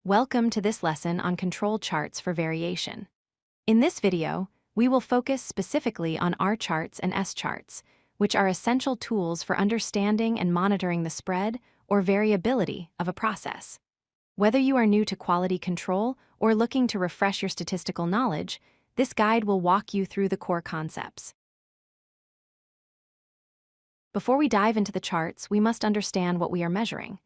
Welcome to this lesson on control charts for variation. In this video, we will focus specifically on R charts and S charts, which are essential tools for understanding and monitoring the spread or variability of a process. Whether you are new to quality control or looking to refresh your statistical knowledge, this guide will walk you through the core concepts. Before we dive into the charts, we must understand what we are measuring.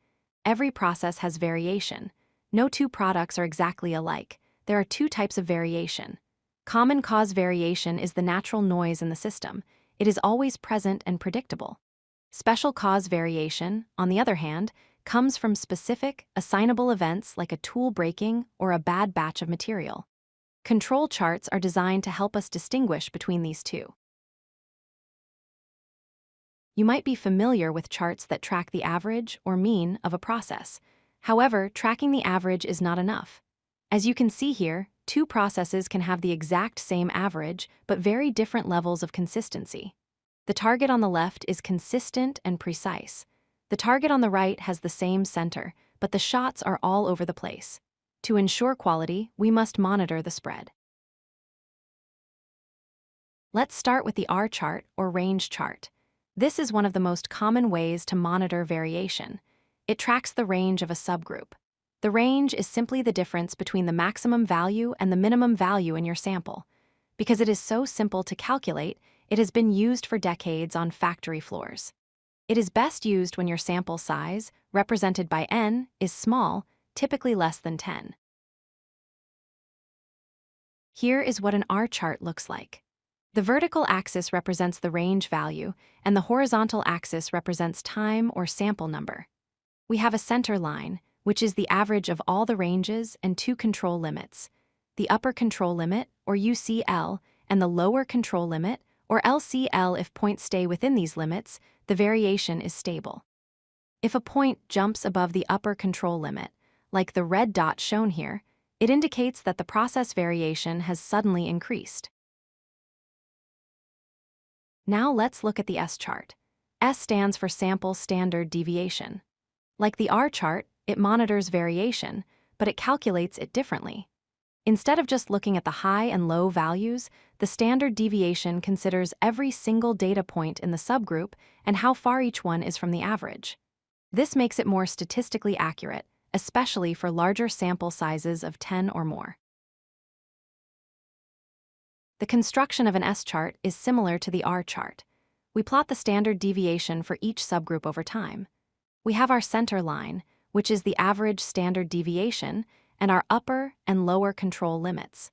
Every process has variation. No two products are exactly alike. There are two types of variation. Common cause variation is the natural noise in the system. It is always present and predictable. Special cause variation, on the other hand, comes from specific, assignable events like a tool breaking or a bad batch of material. Control charts are designed to help us distinguish between these two. You might be familiar with charts that track the average or mean of a process. However, tracking the average is not enough. As you can see here, two processes can have the exact same average but very different levels of consistency. The target on the left is consistent and precise. The target on the right has the same center, but the shots are all over the place. To ensure quality, we must monitor the spread. Let's start with the R chart or range chart. This is one of the most common ways to monitor variation. It tracks the range of a subgroup. The range is simply the difference between the maximum value and the minimum value in your sample. Because it is so simple to calculate, it has been used for decades on factory floors. It is best used when your sample size, represented by n, is small, typically less than 10. Here is what an R chart looks like. The vertical axis represents the range value, and the horizontal axis represents time or sample number. We have a center line, which is the average of all the ranges, and two control limits, the upper control limit, or UCL, and the lower control limit, or LCL. If points stay within these limits, the variation is stable. If a point jumps above the upper control limit, like the red dot shown here, it indicates that the process variation has suddenly increased. Now let's look at the S chart. S stands for sample standard deviation. Like the R chart, it monitors variation, but it calculates it differently. Instead of just looking at the high and low values, the standard deviation considers every single data point in the subgroup and how far each one is from the average. This makes it more statistically accurate, especially for larger sample sizes of 10 or more. The construction of an S chart is similar to the R chart. We plot the standard deviation for each subgroup over time. We have our center line, which is the average standard deviation, and our upper and lower control limits.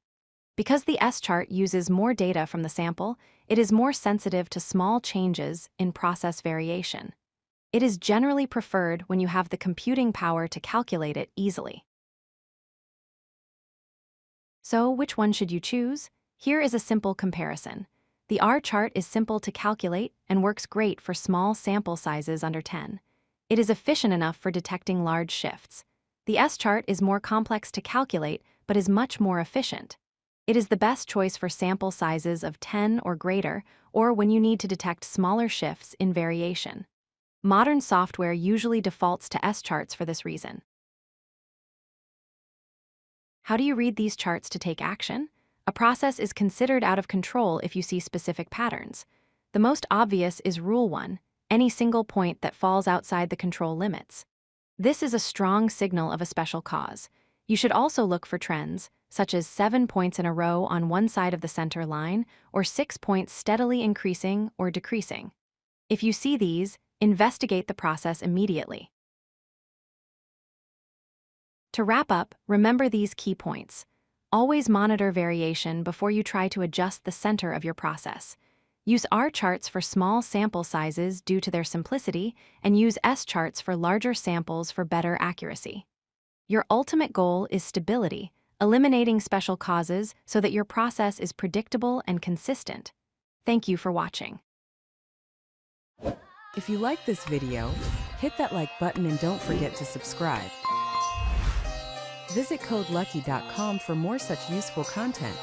Because the S chart uses more data from the sample, it is more sensitive to small changes in process variation. It is generally preferred when you have the computing power to calculate it easily. So, which one should you choose? Here is a simple comparison. The R chart is simple to calculate and works great for small sample sizes under 10. It is efficient enough for detecting large shifts. The S chart is more complex to calculate but is much more efficient. It is the best choice for sample sizes of 10 or greater, or when you need to detect smaller shifts in variation. Modern software usually defaults to S charts for this reason. How do you read these charts to take action? A process is considered out of control if you see specific patterns. The most obvious is Rule 1. Any single point that falls outside the control limits. This is a strong signal of a special cause. You should also look for trends, such as 7 points in a row on one side of the center line, or 6 points steadily increasing or decreasing. If you see these, investigate the process immediately. To wrap up, remember these key points. Always monitor variation before you try to adjust the center of your process. Use R charts for small sample sizes due to their simplicity, and use S charts for larger samples for better accuracy. Your ultimate goal is stability, eliminating special causes so that your process is predictable and consistent. Thank you for watching. If you like this video, hit that like button and don't forget to subscribe. Visit codelucky.com for more such useful content.